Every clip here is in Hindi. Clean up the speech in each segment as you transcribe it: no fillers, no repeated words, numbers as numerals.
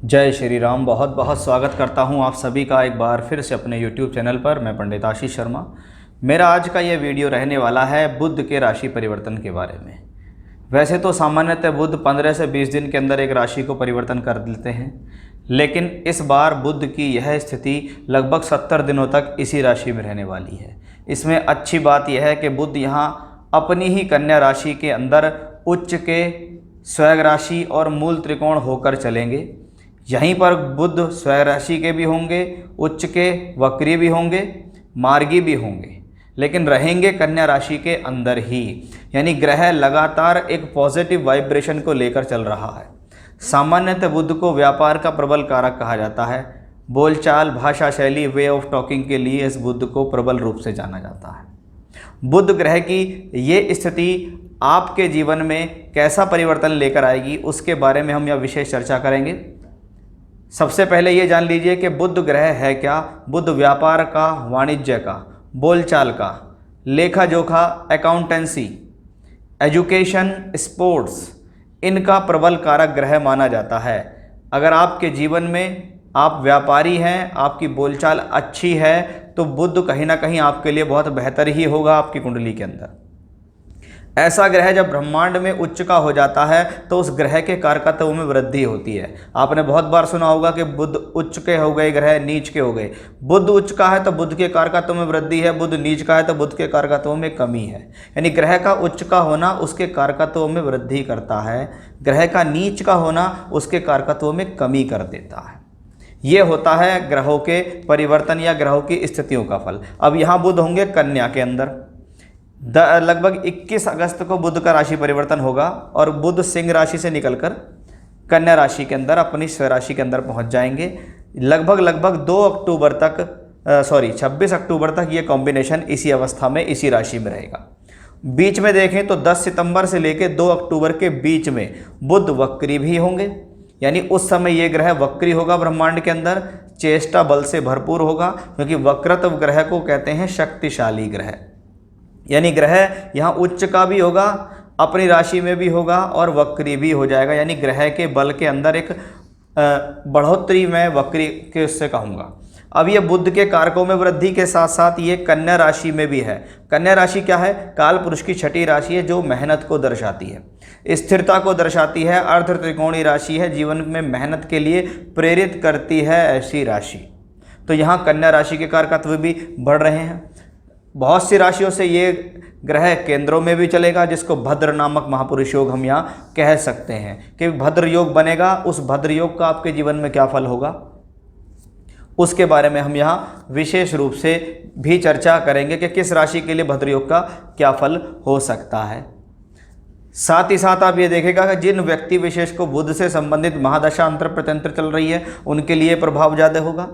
जय श्री राम। बहुत बहुत स्वागत करता हूं आप सभी का एक बार फिर से अपने YouTube चैनल पर। मैं पंडित आशीष शर्मा। मेरा आज का ये वीडियो रहने वाला है बुध के राशि परिवर्तन के बारे में। वैसे तो सामान्यतः बुध 15 से 20 दिन के अंदर एक राशि को परिवर्तन कर देते हैं, लेकिन इस बार बुध की यह स्थिति लगभग 70 दिनों तक इसी राशि में रहने वाली है। इसमें अच्छी बात यह है कि बुध यहाँ अपनी ही कन्या राशि के अंदर उच्च के, स्वयं राशि और मूल त्रिकोण होकर चलेंगे। यहीं पर बुध स्वयं राशि के भी होंगे, उच्च के, वक्री भी होंगे, मार्गी भी होंगे, लेकिन रहेंगे कन्या राशि के अंदर ही। यानी ग्रह लगातार एक पॉजिटिव वाइब्रेशन को लेकर चल रहा है। सामान्यतः बुध को व्यापार का प्रबल कारक कहा जाता है। बोलचाल, भाषा शैली, वे ऑफ टॉकिंग के लिए इस बुध को प्रबल रूप से जाना जाता है। बुध ग्रह की ये स्थिति आपके जीवन में कैसा परिवर्तन लेकर आएगी, उसके बारे में हम यह विशेष चर्चा करेंगे। सबसे पहले ये जान लीजिए कि बुध ग्रह है क्या। बुध व्यापार का, वाणिज्य का, बोलचाल का, लेखा जोखा, अकाउंटेंसी, एजुकेशन, स्पोर्ट्स, इनका प्रबल कारक ग्रह माना जाता है। अगर आपके जीवन में आप व्यापारी हैं, आपकी बोलचाल अच्छी है, तो बुध कहीं ना कहीं आपके लिए बहुत बेहतर ही होगा आपकी कुंडली के अंदर। ऐसा ग्रह जब ब्रह्मांड में उच्च का हो जाता है तो उस ग्रह के कारकत्व में वृद्धि होती है। आपने बहुत बार सुना होगा कि बुध उच्च के हो गए, ग्रह नीच के हो गए। बुध उच्च का है तो बुध के कारकत्व में वृद्धि है, बुध नीच का है तो बुध के कारकत्व में कमी है। यानी ग्रह का उच्च का होना उसके कारकत्व में वृद्धि करता है, ग्रह का नीच का होना उसके कारकत्व में कमी कर देता है। ये होता है ग्रहों के परिवर्तन या ग्रहों की स्थितियों का फल। अब यहाँ बुध होंगे कन्या के अंदर। लगभग 21 अगस्त को बुध का राशि परिवर्तन होगा और बुध सिंह राशि से निकलकर कन्या राशि के अंदर, अपनी स्वयं राशि के अंदर पहुंच जाएंगे। लगभग 2 अक्टूबर तक 26 अक्टूबर तक ये कॉम्बिनेशन इसी अवस्था में, इसी राशि में रहेगा। बीच में देखें तो 10 सितंबर से लेकर 2 अक्टूबर के बीच में बुध वक्री भी होंगे। यानी उस समय ये ग्रह वक्री होगा, ब्रह्मांड के अंदर चेष्टा बल से भरपूर होगा, क्योंकि वक्रत्व ग्रह को कहते हैं शक्तिशाली ग्रह। यानी ग्रह यहाँ उच्च का भी होगा, अपनी राशि में भी होगा और वक्री भी हो जाएगा। यानी ग्रह के बल के अंदर एक बढ़ोतरी मैं वक्री के उससे कहूँगा। अब ये बुध के कारकों में वृद्धि के साथ साथ ये कन्या राशि में भी है। कन्या राशि क्या है? काल पुरुष की छठी राशि है, जो मेहनत को दर्शाती है, स्थिरता को दर्शाती है, अर्ध त्रिकोणीय राशि है, जीवन में मेहनत के लिए प्रेरित करती है ऐसी राशि। तो यहाँ कन्या राशि के कारकत्व भी बढ़ रहे हैं। बहुत सी राशियों से ये ग्रह केंद्रों में भी चलेगा, जिसको भद्र नामक महापुरुष योग हम यहाँ कह सकते हैं कि भद्र योग बनेगा। उस भद्र योग का आपके जीवन में क्या फल होगा, उसके बारे में हम यहाँ विशेष रूप से भी चर्चा करेंगे कि किस राशि के लिए भद्र योग का क्या फल हो सकता है। साथ ही साथ आप ये देखेगा कि जिन व्यक्ति विशेष को बुध से संबंधित महादशा अंतर प्रत्यंतर चल रही है, उनके लिए प्रभाव ज़्यादा होगा।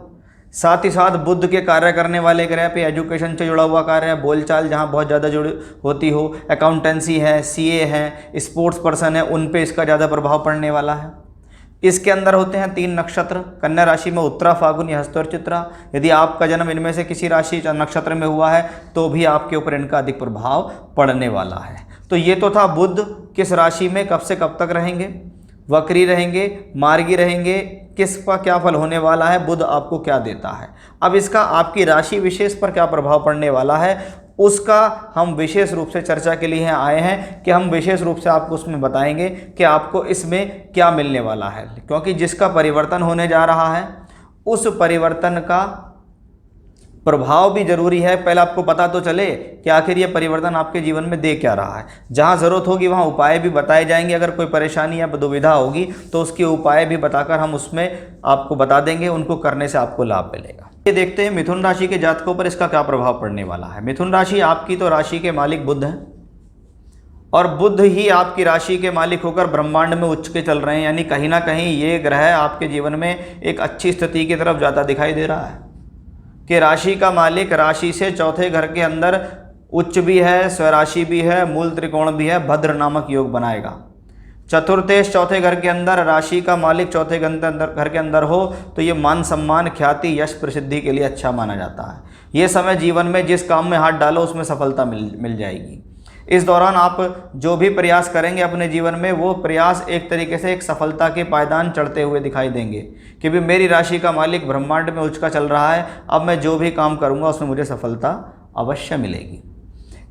साथ ही साथ बुध के कार्य करने वाले ग्रह पे एजुकेशन से जुड़ा हुआ कार्य है, बोलचाल जहाँ बहुत ज़्यादा जुड़ी होती हो, अकाउंटेंसी है, सीए है, स्पोर्ट्स पर्सन है, उन पे इसका ज़्यादा प्रभाव पड़ने वाला है। इसके अंदर होते हैं 3 नक्षत्र कन्या राशि में, उत्तरा, फाल्गुनी, हस्त और चित्रा। यदि आपका जन्म इनमें से किसी राशि नक्षत्र में हुआ है तो भी आपके ऊपर इनका अधिक प्रभाव पड़ने वाला है। तो ये तो था बुध किस राशि में कब से कब तक रहेंगे, वक्री रहेंगे, मार्गी रहेंगे, किसका क्या फल होने वाला है, बुध आपको क्या देता है। अब इसका आपकी राशि विशेष पर क्या प्रभाव पड़ने वाला है, उसका हम विशेष रूप से चर्चा के लिए आए हैं कि हम विशेष रूप से आपको उसमें बताएंगे कि आपको इसमें क्या मिलने वाला है। क्योंकि जिसका परिवर्तन होने जा रहा है उस परिवर्तन का प्रभाव भी जरूरी है। पहले आपको पता तो चले कि आखिर ये परिवर्तन आपके जीवन में दे क्या रहा है। जहाँ ज़रूरत होगी वहाँ उपाय भी बताए जाएंगे। अगर कोई परेशानी या दुविधा होगी तो उसके उपाय भी बताकर हम उसमें आपको बता देंगे, उनको करने से आपको लाभ मिलेगा। ये देखते हैं मिथुन राशि के जातकों पर इसका क्या प्रभाव पड़ने वाला है। मिथुन राशि आपकी तो राशि के मालिक बुध हैं और बुध ही आपकी राशि के मालिक होकर ब्रह्मांड में उच्च के चल रहे हैं। यानी कहीं ना कहीं ये ग्रह आपके जीवन में एक अच्छी स्थिति की तरफ ज़्यादा दिखाई दे रहा है कि राशि का मालिक राशि से चौथे घर के अंदर उच्च भी है, स्वराशि भी है, मूल त्रिकोण भी है, भद्र नामक योग बनाएगा। चतुर्थेश चौथे घर के अंदर राशि का मालिक चौथे घर के अंदर हो तो ये मान सम्मान, ख्याति, यश, प्रसिद्धि के लिए अच्छा माना जाता है। ये समय जीवन में जिस काम में हाथ डालो उसमें सफलता मिल जाएगी। इस दौरान आप जो भी प्रयास करेंगे अपने जीवन में, वो प्रयास एक तरीके से एक सफलता के पायदान चढ़ते हुए दिखाई देंगे कि भी मेरी राशि का मालिक ब्रह्मांड में उचका चल रहा है, अब मैं जो भी काम करूँगा उसमें मुझे सफलता अवश्य मिलेगी।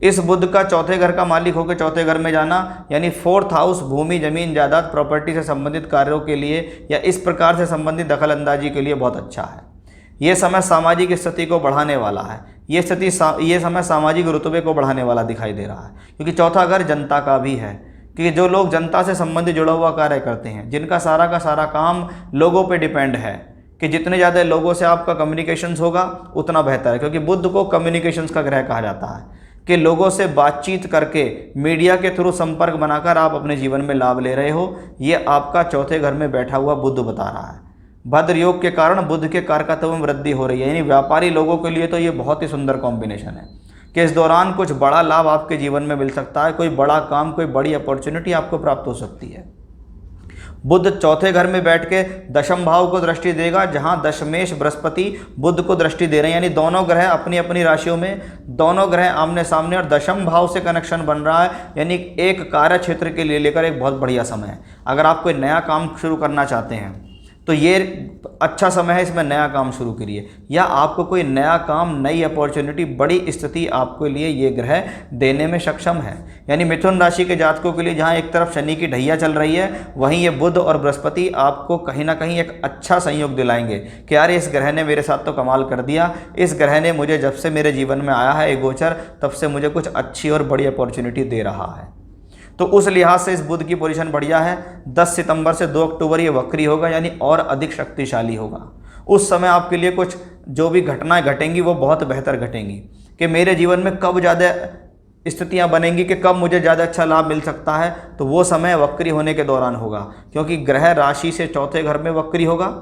इस बुध का चौथे घर का मालिक होकर चौथे घर में जाना, यानी 4th हाउस भूमि, जमीन, जायदाद, प्रॉपर्टी से संबंधित कार्यों के लिए या इस प्रकार से संबंधित दखल अंदाजी के लिए बहुत अच्छा है। ये समय सामाजिक स्थिति को बढ़ाने वाला है। ये समय सामाजिक रुतबे को बढ़ाने वाला दिखाई दे रहा है, क्योंकि चौथा घर जनता का भी है। कि जो लोग जनता से संबंधित जुड़ा हुआ कार्य करते हैं, जिनका सारा का सारा काम लोगों पे डिपेंड है, कि जितने ज़्यादा लोगों से आपका कम्युनिकेशंस होगा उतना बेहतर है, क्योंकि बुध को कम्युनिकेशंस का ग्रह कहा जाता है कि लोगों से बातचीत करके, मीडिया के थ्रू संपर्क बनाकर आप अपने जीवन में लाभ ले रहे हो। ये आपका चौथे घर में बैठा हुआ बुध बता रहा है। भद्र योग के कारण बुध के कारकत्व में वृद्धि हो रही है, यानी व्यापारी लोगों के लिए तो ये बहुत ही सुंदर कॉम्बिनेशन है कि इस दौरान कुछ बड़ा लाभ आपके जीवन में मिल सकता है। कोई बड़ा काम, कोई बड़ी अपॉर्चुनिटी आपको प्राप्त हो सकती है। बुध चौथे घर में बैठ के दशम भाव को दृष्टि देगा, जहां दशमेश बृहस्पति बुध को दृष्टि दे रहे हैं, यानी दोनों ग्रह अपनी अपनी राशियों में, दोनों ग्रह आमने सामने, और दशम भाव से कनेक्शन बन रहा है, यानी एक कार्य क्षेत्र के लिए लेकर एक बहुत बढ़िया समय है। अगर आप कोई नया काम शुरू करना चाहते हैं तो ये अच्छा समय है, इसमें नया काम शुरू करिए, या आपको कोई नया काम, नई अपॉर्चुनिटी, बड़ी स्थिति आपके लिए ये ग्रह देने में सक्षम है। यानी मिथुन राशि के जातकों के लिए जहाँ एक तरफ शनि की ढैया चल रही है, वहीं ये बुध और बृहस्पति आपको कहीं ना कहीं एक अच्छा संयोग दिलाएंगे कि यार इस ग्रह ने मेरे साथ तो कमाल कर दिया, इस ग्रह ने मुझे जब से मेरे जीवन में आया है ये गोचर, तब से मुझे कुछ अच्छी और बड़ी अपॉर्चुनिटी दे रहा है। तो उस लिहाज से इस बुध की पोजीशन बढ़िया है। 10 सितंबर से 2 अक्टूबर ये वक्री होगा, यानी और अधिक शक्तिशाली होगा। उस समय आपके लिए कुछ जो भी घटनाएं घटेंगी वो बहुत बेहतर घटेंगी कि मेरे जीवन में कब ज़्यादा स्थितियां बनेंगी कि कब मुझे ज़्यादा अच्छा लाभ मिल सकता है, तो वो समय वक्री होने के दौरान होगा, क्योंकि ग्रह राशि से चौथे घर में वक्री होगा।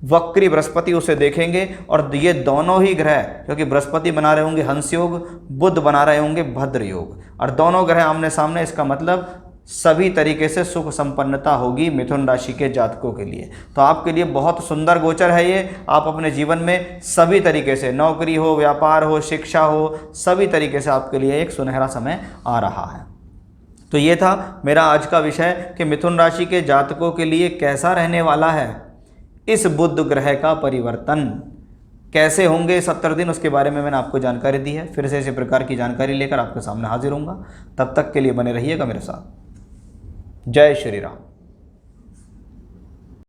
वक्री बृहस्पति उसे देखेंगे, और ये दोनों ही ग्रह, क्योंकि बृहस्पति बना रहे होंगे हंस योग, बुध बना रहे होंगे भद्र योग, और दोनों ग्रह आमने सामने, इसका मतलब सभी तरीके से सुख संपन्नता होगी मिथुन राशि के जातकों के लिए। तो आपके लिए बहुत सुंदर गोचर है ये। आप अपने जीवन में सभी तरीके से, नौकरी हो, व्यापार हो, शिक्षा हो, सभी तरीके से आपके लिए एक सुनहरा समय आ रहा है। तो ये था मेरा आज का विषय कि मिथुन राशि के जातकों के लिए कैसा रहने वाला है इस बुध ग्रह का परिवर्तन, कैसे होंगे 70 दिन, उसके बारे में मैंने आपको जानकारी दी है। फिर से इसी प्रकार की जानकारी लेकर आपके सामने हाजिर होऊंगा। तब तक के लिए बने रहिएगा मेरे साथ। जय श्री राम।